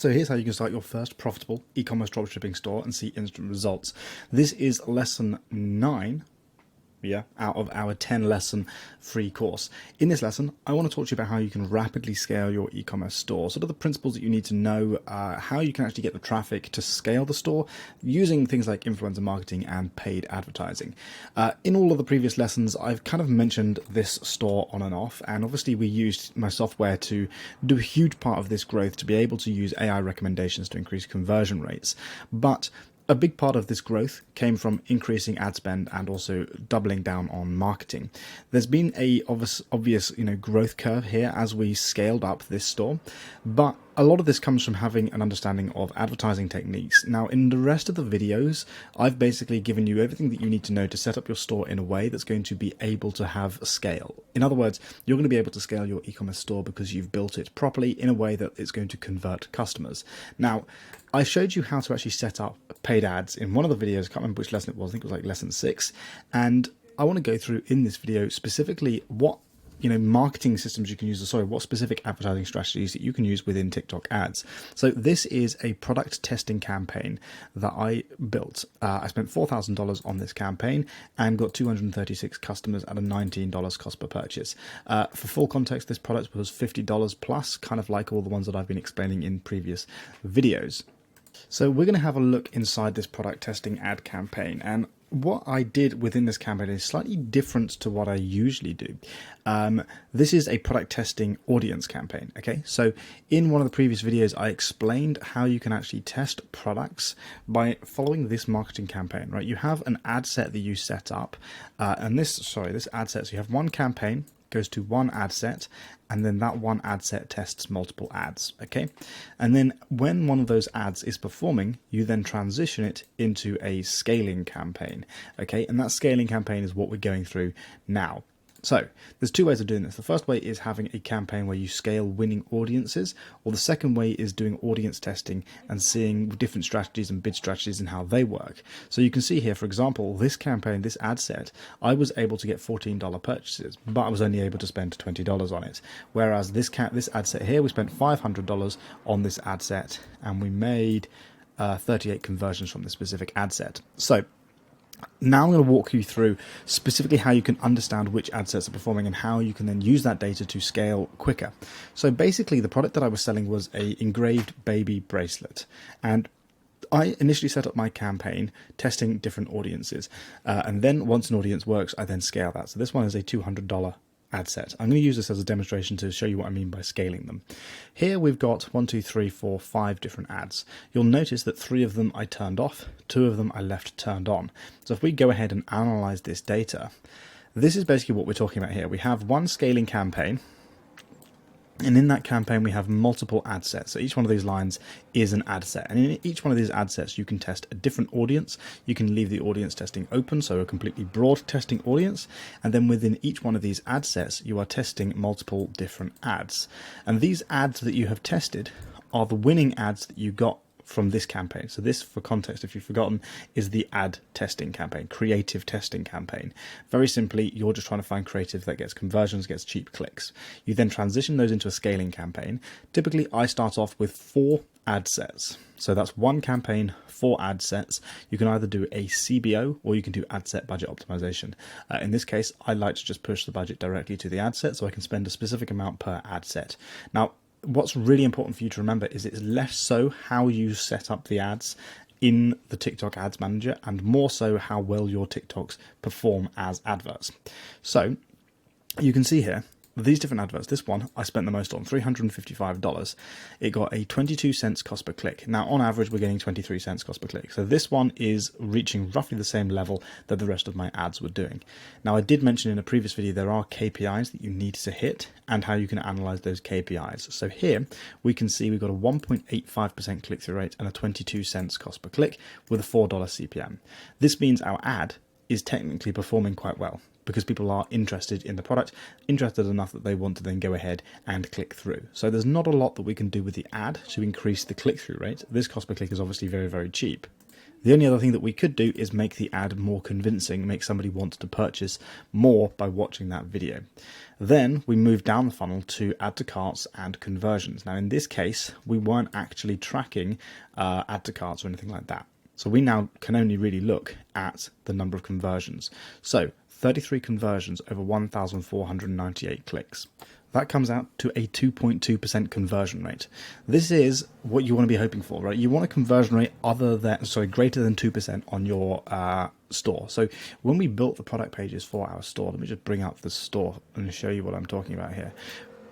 So here's how you can start your first profitable e-commerce dropshipping store and see instant results. This is lesson 9 out of our 10 lesson free course. In this lesson, I want to talk to you about how you can rapidly scale your e-commerce store. Sort of the principles that you need to know, how you can actually get the traffic to scale the store using things like influencer marketing and paid advertising. In all of the previous lessons, I've kind of mentioned this store on and off, and obviously we used my software to do a huge part of this growth to be able to use AI recommendations to increase conversion rates. But a big part of this growth came from increasing ad spend and also doubling down on marketing. There's been a obvious growth curve here as we scaled up this store, but a lot of this comes from having an understanding of advertising techniques. Now, in the rest of the videos, I've basically given you everything that you need to know to set up your store in a way that's going to be able to have scale. In other words, you're going to be able to scale your e-commerce store because you've built it properly in a way that it's going to convert customers. Now, I showed you how to actually set up paid ads in one of the videos. I can't remember which lesson it was. I think it was like lesson 6. And I want to go through in this video specifically what marketing systems you can use, what specific advertising strategies that you can use within TikTok ads. So this is a product testing campaign that I built. I spent $4,000 on this campaign and got 236 customers at a $19 cost per purchase. For full context, this product was $50 plus, kind of like all the ones that I've been explaining in previous videos. So we're going to have a look inside this product testing ad campaign, and what I did within this campaign is slightly different to what I usually do. This is a product testing audience campaign. Okay, so in one of the previous videos, I explained how you can actually test products by following this marketing campaign, right? You have an ad set that you set up, and this ad set, so you have one campaign, goes to one ad set, and then that one ad set tests multiple ads, okay? And then when one of those ads is performing, you then transition it into a scaling campaign, okay? And that scaling campaign is what we're going through now. So there's two ways of doing this. The first way is having a campaign where you scale winning audiences, or the second way is doing audience testing and seeing different strategies and bid strategies and how they work. So you can see here, for example, this campaign, this ad set, I was able to get $14 purchases, but I was only able to spend $20 on it. Whereas this ad set here, we spent $500 on this ad set and we made 38 conversions from this specific ad set. So now I'm going to walk you through specifically how you can understand which ad sets are performing and how you can then use that data to scale quicker. So basically the product that I was selling was a engraved baby bracelet, and I initially set up my campaign testing different audiences, and then once an audience works, I then scale that. So this one is a $200 ad set. I'm going to use this as a demonstration to show you what I mean by scaling them. Here we've got 5 different ads. You'll notice that 3 of them I turned off, 2 of them I left turned on. So if we go ahead and analyze this data, this is basically what we're talking about here. We have one scaling campaign, and in that campaign, we have multiple ad sets. So each one of these lines is an ad set. And in each one of these ad sets, you can test a different audience. You can leave the audience testing open, so a completely broad testing audience. And then within each one of these ad sets, you are testing multiple different ads. And these ads that you have tested are the winning ads that you got from this campaign. So this, for context, if you've forgotten, is the ad testing campaign, creative testing campaign. Very simply, you're just trying to find creative that gets conversions, gets cheap clicks. You then transition those into a scaling campaign. Typically, I start off with 4 ad sets. So that's one campaign, 4 ad sets. You can either do a CBO or you can do ad set budget optimization. In this case, I like to just push the budget directly to the ad set so I can spend a specific amount per ad set. Now, what's really important for you to remember is it's less so how you set up the ads in the TikTok Ads Manager and more so how well your TikToks perform as adverts. So you can see here, these different adverts, this one I spent the most on, $355. It got a 22 cents cost per click. Now, on average, we're getting 23 cents cost per click. So this one is reaching roughly the same level that the rest of my ads were doing. Now, I did mention in a previous video, there are KPIs that you need to hit and how you can analyze those KPIs. So here we can see we've got a 1.85% click-through rate and a 22 cents cost per click with a $4 CPM. This means our ad is technically performing quite well, because people are interested in the product, interested enough that they want to then go ahead and click through. So there's not a lot that we can do with the ad to increase the click-through rate. This cost per click is obviously very, very cheap. The only other thing that we could do is make the ad more convincing, make somebody want to purchase more by watching that video. Then we move down the funnel to add to carts and conversions. Now in this case, we weren't actually tracking add to carts or anything like that. So we now can only really look at the number of conversions. So 33 conversions over 1,498 clicks. That comes out to a 2.2% conversion rate. This is what you want to be hoping for, right? You want a conversion rate greater than 2% on your store. So when we built the product pages for our store, let me just bring up the store and show you what I'm talking about here.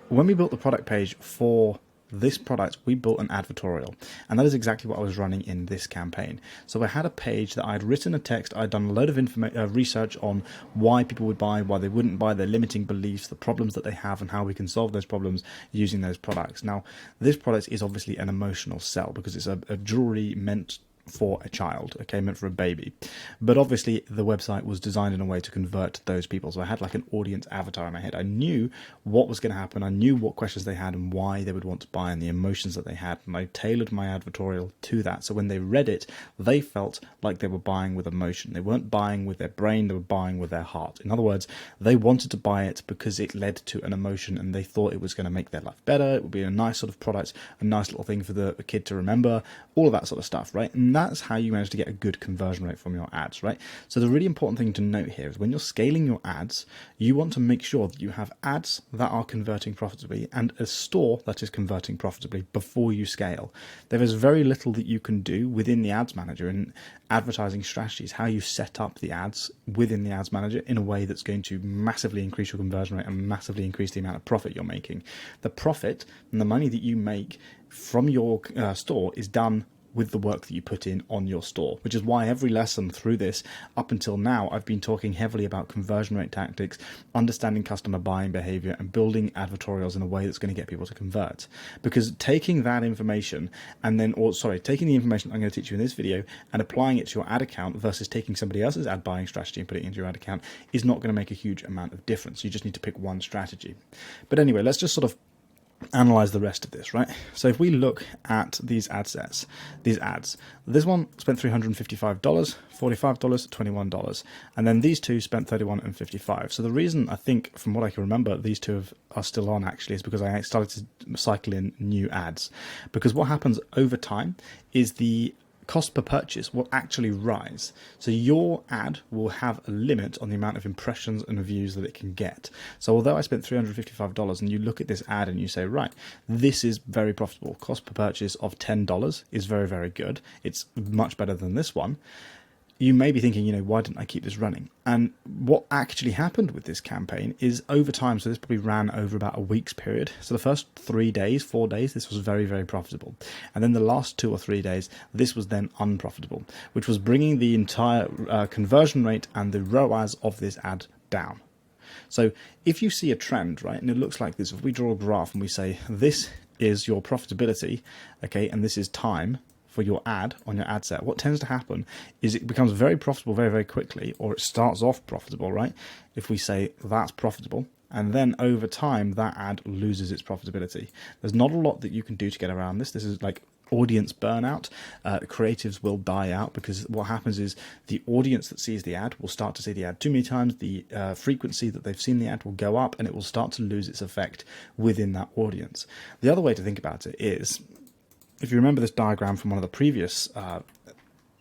When we built the product page for this product, we built an advertorial, and that is exactly what I was running in this campaign. So I had a page that I'd written a text, I'd done a load of research on why people would buy, why they wouldn't buy, their limiting beliefs, the problems that they have, and how we can solve those problems using those products. Now, this product is obviously an emotional sell because it's a jewelry meant for a child, okay, meant for a baby. But obviously the website was designed in a way to convert those people. So I had like an audience avatar in my head. I knew what was going to happen. I knew what questions they had and why they would want to buy and the emotions that they had. And I tailored my advertorial to that. So when they read it, they felt like they were buying with emotion. They weren't buying with their brain, they were buying with their heart. In other words, they wanted to buy it because it led to an emotion and they thought it was going to make their life better. It would be a nice sort of product, a nice little thing for the kid to remember, all of that sort of stuff, right? And that's how you manage to get a good conversion rate from your ads, right? So the really important thing to note here is when you're scaling your ads, you want to make sure that you have ads that are converting profitably and a store that is converting profitably before you scale. There is very little that you can do within the ads manager and advertising strategies, how you set up the ads within the ads manager in a way that's going to massively increase your conversion rate and massively increase the amount of profit you're making. The profit and the money that you make from your store is done with the work that you put in on your store, which is why every lesson through this up until now, I've been talking heavily about conversion rate tactics, understanding customer buying behavior and building advertorials in a way that's going to get people to convert. Because taking that information and then, taking the information I'm going to teach you in this video and applying it to your ad account versus taking somebody else's ad buying strategy and putting it into your ad account is not going to make a huge amount of difference. You just need to pick one strategy. But anyway, let's just sort of analyze the rest of this, right? So if we look at these ad sets, these ads, this one spent $355, $45, $21, and then these two spent $31 and $55. So the reason I think, from what I can remember, these two are still on actually is because I started to cycle in new ads. Because what happens over time is the cost per purchase will actually rise. So your ad will have a limit on the amount of impressions and views that it can get. So although I spent $355 and you look at this ad and you say, right, this is very profitable. Cost per purchase of $10 is very, very good. It's much better than this one. You may be thinking, why didn't I keep this running? And what actually happened with this campaign is over time, so this probably ran over about a week's period. So the first 4 days, this was very, very profitable. And then the last 2 or 3 days, this was then unprofitable, which was bringing the entire conversion rate and the ROAS of this ad down. So if you see a trend, right, and it looks like this, if we draw a graph and we say, this is your profitability, okay, and this is time for your ad on your ad set, what tends to happen is it becomes very profitable very, very quickly, or it starts off profitable, right? If we say that's profitable, and then over time that ad loses its profitability. There's not a lot that you can do to get around this. This is like audience burnout. Creatives will die out because what happens is the audience that sees the ad will start to see the ad too many times. The frequency that they've seen the ad will go up and it will start to lose its effect within that audience. The other way to think about it is, if you remember this diagram from one of the previous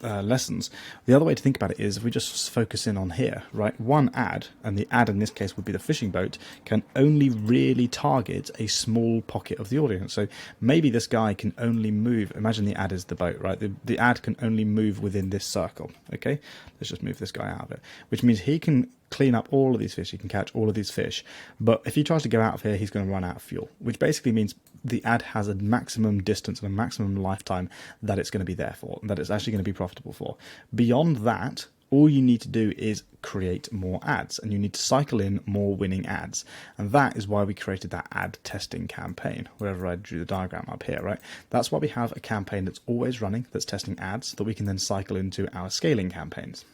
lessons, the other way to think about it is if we just focus in on here, right? One ad, and the ad in this case would be the fishing boat, can only really target a small pocket of the audience. So maybe this guy can only move, imagine the ad is the boat, right? The ad can only move within this circle, okay? Let's just move this guy out of it, which means he can clean up all of these fish, he can catch all of these fish, but if he tries to go out of here, he's going to run out of fuel, which basically means the ad has a maximum distance and a maximum lifetime that it's going to be there for, that it's actually going to be profitable for. Beyond that, all you need to do is create more ads, and you need to cycle in more winning ads. And that is why we created that ad testing campaign, wherever I drew the diagram up here, right? That's why we have a campaign that's always running, that's testing ads, that we can then cycle into our scaling campaigns.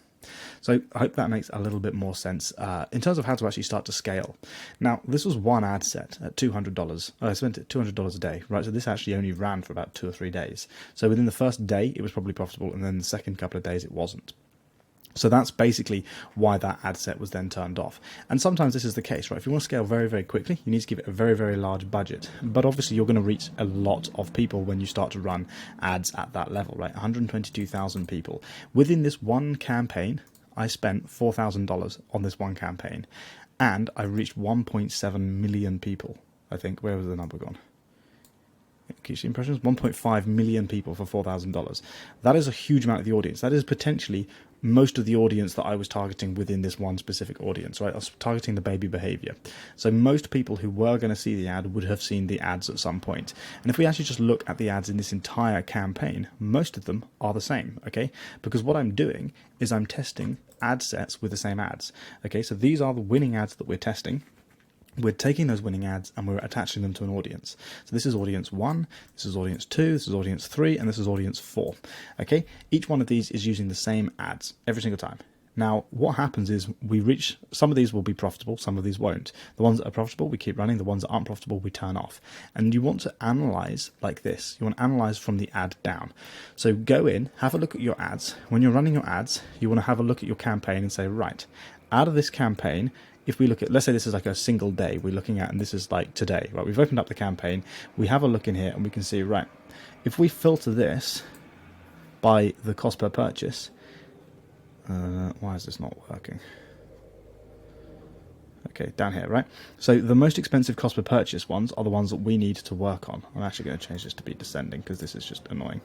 So I hope that makes a little bit more sense in terms of how to actually start to scale. Now, this was one ad set at $200. I spent $200 a day, right? So this actually only ran for about 2 or 3 days. So within the first day, it was probably profitable, and then the second couple of days, it wasn't. So that's basically why that ad set was then turned off. And sometimes this is the case, right? If you want to scale very, very quickly, you need to give it a very, very large budget. But obviously you're going to reach a lot of people when you start to run ads at that level, right? 122,000 people. Within this one campaign, I spent $4,000 on this one campaign, and I reached 1.7 million people. I think, where was the number gone? Can you see impressions? 1.5 million people for $4,000. That is a huge amount of the audience. That is potentially most of the audience that I was targeting within this one specific audience, right? I was targeting the baby behavior. So most people who were going to see the ad would have seen the ads at some point. And if we actually just look at the ads in this entire campaign, most of them are the same, okay? Because what I'm doing is I'm testing ad sets with the same ads, okay? So these are the winning ads that we're testing. We're taking those winning ads and we're attaching them to an audience. So this is audience 1, this is audience 2, this is audience 3, and this is audience 4. Okay, each one of these is using the same ads every single time. Now, what happens is we reach, some of these will be profitable, some of these won't. The ones that are profitable, we keep running. The ones that aren't profitable, we turn off. And you want to analyze like this. You want to analyze from the ad down. So go in, have a look at your ads. When you're running your ads, you want to have a look at your campaign and say, right, out of this campaign, if we look at, let's say this is like a single day we're looking at, and this is like today, right? We've opened up the campaign, we have a look in here, and we can see, right, if we filter this by the cost per purchase, why is this not working? Okay, down here, right? So the most expensive cost per purchase ones are the ones that we need to work on. I'm actually going to change this to be descending because this is just annoying.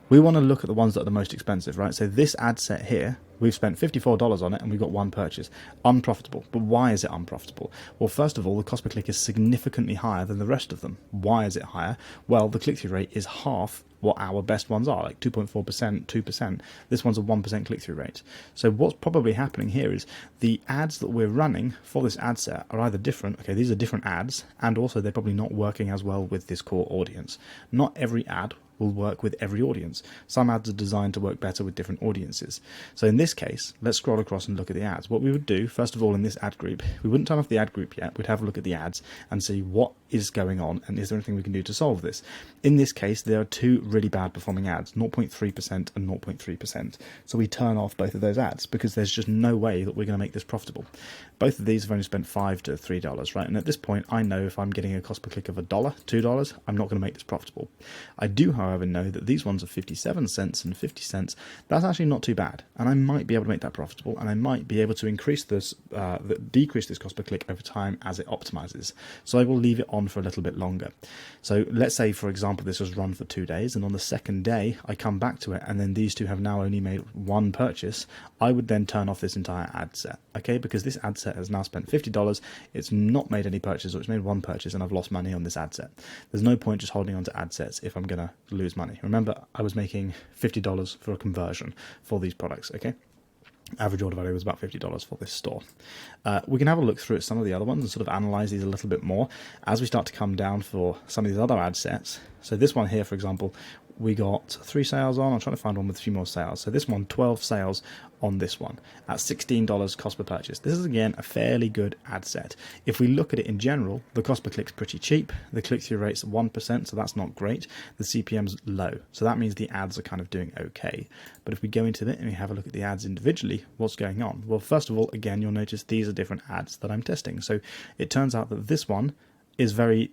We want to look at the ones that are the most expensive, right? So this ad set here, we've spent $54 on it and we've got one purchase. Unprofitable. But why is it unprofitable? Well, first of all, the cost per click is significantly higher than the rest of them. Why is it higher? Well, the click-through rate is half what our best ones are, like 2.4%, 2%. This one's a 1% click-through rate. So what's probably happening here is the ads that we're running for this ad set are either different, okay, these are different ads, and also they're probably not working as well with this core audience. Not every ad will work with every audience. Some ads are designed to work better with different audiences. So in this case, let's scroll across and look at the ads. What we would do, first of all, in this ad group, we wouldn't turn off the ad group yet. We'd have a look at the ads and see what is going on and is there anything we can do to solve this. In this case, there are two really bad performing ads, 0.3% and 0.3%. So we turn off both of those ads because there's just no way that we're going to make this profitable. Both of these have only spent $5 to $3, right? And at this point, I know if I'm getting a cost per click of $1, $2, I'm not going to make this profitable. I do, however, know that these ones are 57 cents and 50 cents. That's actually not too bad, and I might be able to make that profitable, and I might be able to increase this, decrease this cost per click over time as it optimizes. So I will leave it on for a little bit longer. So let's say, for example, this was run for 2 days, and on the second day I come back to it, and then these two have now only made one purchase. I would then turn off this entire ad set, okay? Because this ad set has now spent $50. It's not made any purchases, or it's made one purchase, and I've lost money on this ad set. There's no point just holding on to ad sets if I'm going to lose money. Remember, I was making $50 for a conversion for these products, okay? Average order value was about $50 for this store. We can have a look through at some of the other ones and sort of analyze these a little bit more as we start to come down for some of these other ad sets. So this one here, for example, we got 3 sales on. I'm trying to find one with a few more sales. So this one, 12 sales on this one at $16 cost per purchase. This is, again, a fairly good ad set. If we look at it in general, the cost per click's pretty cheap. The click-through rate's 1%, so that's not great. The CPM's low, so that means the ads are kind of doing okay. But if we go into it and we have a look at the ads individually, what's going on? Well, first of all, again, you'll notice these are different ads that I'm testing. So it turns out that this one is very...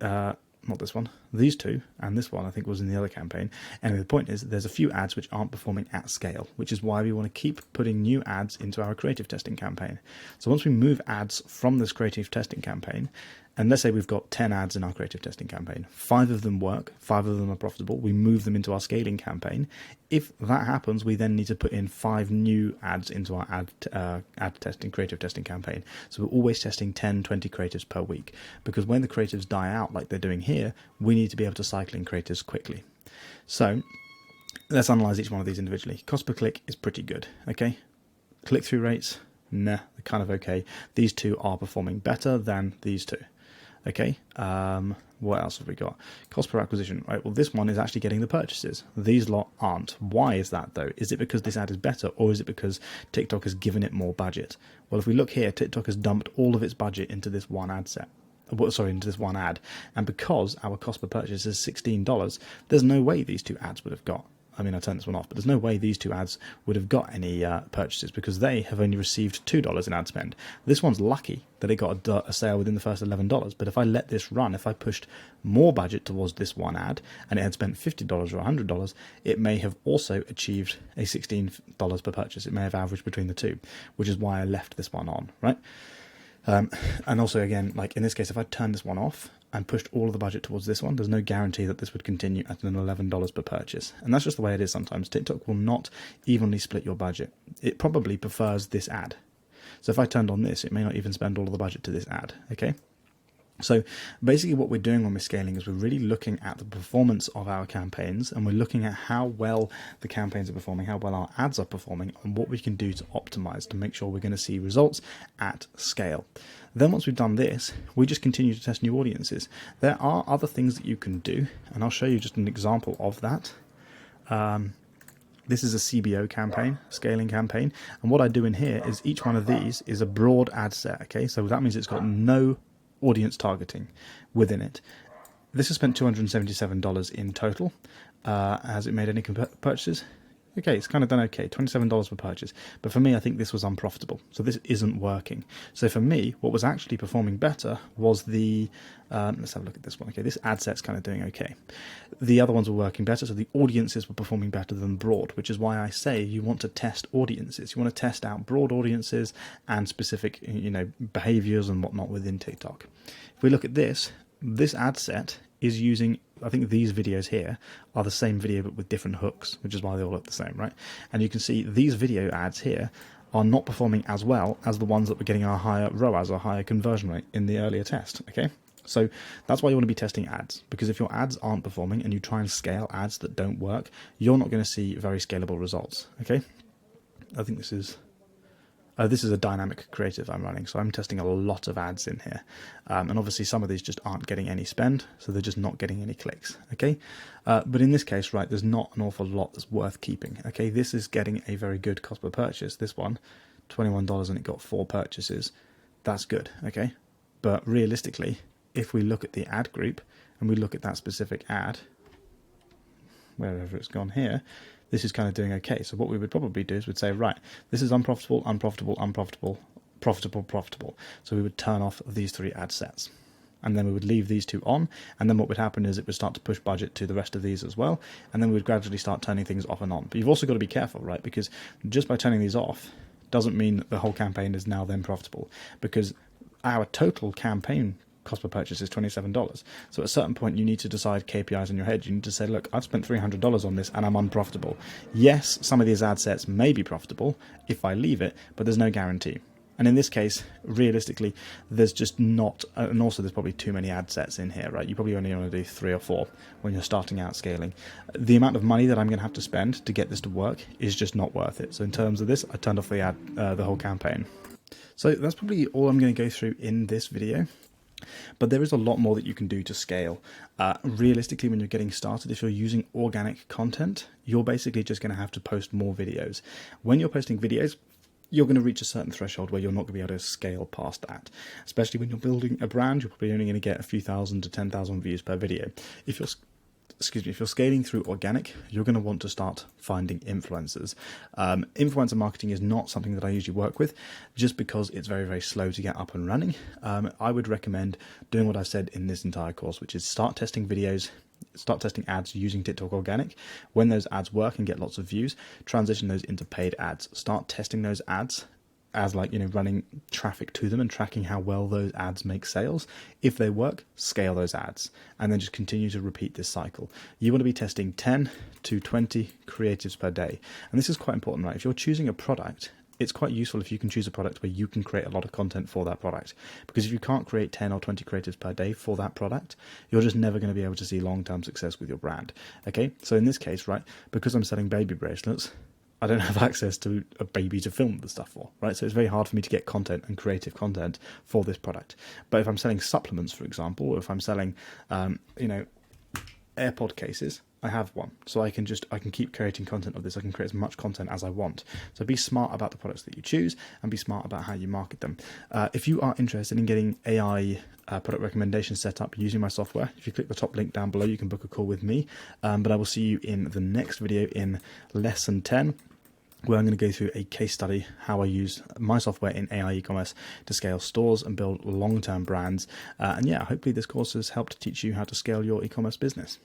not this one, these two, and this one I think was in the other campaign. Anyway, the point is there's a few ads which aren't performing at scale, which is why we want to keep putting new ads into our creative testing campaign. So once we move ads from this creative testing campaign, and let's say we've got 10 ads in our creative testing campaign, 5 of them work, 5 of them are profitable, we move them into our scaling campaign. If that happens, we then need to put in 5 new ads into our ad testing, creative testing campaign. So we're always testing 10, 20 creatives per week, because when the creatives die out like they're doing here, we need to be able to cycle in creatives quickly. So let's analyze each one of these individually. Cost per click is pretty good, okay? Click-through rates, nah, they're kind of okay. These two are performing better than these two. Okay, what else have we got? Cost per acquisition, right? Well, this one is actually getting the purchases. These lot aren't. Why is that though? Is it because this ad is better, or is it because TikTok has given it more budget? Well, if we look here, TikTok has dumped all of its budget into this one ad set. Into this one ad. And because our cost per purchase is $16, there's no way these two ads would have got. I mean, I turned this one off, but there's no way these two ads would have got any purchases because they have only received $2 in ad spend. This one's lucky that it got a sale within the first $11, but if I let this run, if I pushed more budget towards this one ad and it had spent $50 or $100, it may have also achieved a $16 per purchase. It may have averaged between the two, which is why I left this one on, right? And also, again, like in this case, if I turn this one off and pushed all of the budget towards this one, there's no guarantee that this would continue at an $11 per purchase. And that's just the way it is sometimes. TikTok will not evenly split your budget. It probably prefers this ad. So if I turned on this, it may not even spend all of the budget to this ad, okay? So basically what we're doing when we're scaling is we're really looking at the performance of our campaigns, and we're looking at how well the campaigns are performing, how well our ads are performing, and what we can do to optimize to make sure we're going to see results at scale. Then once we've done this, we just continue to test new audiences. There are other things that you can do, and I'll show you just an example of that. This is a CBO campaign, scaling campaign, and what I do in here is each one of these is a broad ad set, okay? So that means it's got no audience targeting within it. This has spent $277 in total. Has it made any purchases? Okay, it's kind of done okay, $27 per purchase. But for me, I think this was unprofitable. So this isn't working. So for me, what was actually performing better was the, let's have a look at this one. Okay, this ad set's kind of doing okay. The other ones were working better, so the audiences were performing better than broad, which is why I say you want to test audiences. You want to test out broad audiences and specific, behaviors and whatnot within TikTok. If we look at this ad set is using, I think these videos here are the same video but with different hooks, which is why they all look the same, right? And you can see these video ads here are not performing as well as the ones that were getting a higher ROAS or higher conversion rate in the earlier test, okay? So that's why you want to be testing ads, because if your ads aren't performing and you try and scale ads that don't work, you're not going to see very scalable results, okay? I think this is a dynamic creative I'm running, so I'm testing a lot of ads in here. And obviously some of these just aren't getting any spend, so they're just not getting any clicks, okay? But in this case, right, there's not an awful lot that's worth keeping, okay? This is getting a very good cost per purchase. This one, $21, and it got 4 purchases. That's good, okay? But realistically, if we look at the ad group and we look at that specific ad, wherever it's gone here, this is kind of doing okay. So what we would probably do is we'd say, right, this is unprofitable, unprofitable, unprofitable, profitable, profitable. So we would turn off these 3 ad sets. And then we would leave these 2 on. And then what would happen is it would start to push budget to the rest of these as well. And then we would gradually start turning things off and on. But you've also got to be careful, right? Because just by turning these off doesn't mean that the whole campaign is now then profitable. Because our total campaign cost per purchase is $27. So at a certain point, you need to decide KPIs in your head. You need to say, look, I've spent $300 on this and I'm unprofitable. Yes, some of these ad sets may be profitable if I leave it, but there's no guarantee. And in this case, realistically, there's just not, and also there's probably too many ad sets in here, right? You probably only want to do 3 or 4 when you're starting out scaling. The amount of money that I'm going to have to spend to get this to work is just not worth it. So in terms of this, I turned off the whole campaign. So that's probably all I'm going to go through in this video. But there is a lot more that you can do to scale. Realistically, when you're getting started, if you're using organic content, you're basically just going to have to post more videos. When you're posting videos, you're going to reach a certain threshold where you're not going to be able to scale past that. Especially when you're building a brand, you're probably only going to get a few thousand to 10,000 views per video. If you're scaling through organic, you're going to want to start finding influencers. Influencer marketing is not something that I usually work with just because it's very, very slow to get up and running. I would recommend doing what I said in this entire course, which is start testing videos, start testing ads using TikTok organic. When those ads work and get lots of views, transition those into paid ads. Start testing those ads as running traffic to them and tracking how well those ads make sales. If they work, scale those ads and then just continue to repeat this cycle. You want to be testing 10 to 20 creatives per day. And this is quite important, right? If you're choosing a product, it's quite useful if you can choose a product where you can create a lot of content for that product. Because if you can't create 10 or 20 creatives per day for that product, you're just never going to be able to see long-term success with your brand. Okay, so in this case, right, because I'm selling baby bracelets, I don't have access to a baby to film the stuff for, right? So it's very hard for me to get content and creative content for this product. But if I'm selling supplements, for example, or if I'm selling, AirPod cases, I have one. So I can keep creating content of this. I can create as much content as I want. So be smart about the products that you choose and be smart about how you market them. If you are interested in getting AI product recommendations set up using my software, if you click the top link down below, you can book a call with me. But I will see you in the next video in lesson 10, where I'm going to go through a case study, how I use my software in AI e-commerce to scale stores and build long-term brands. And yeah, hopefully this course has helped teach you how to scale your e-commerce business.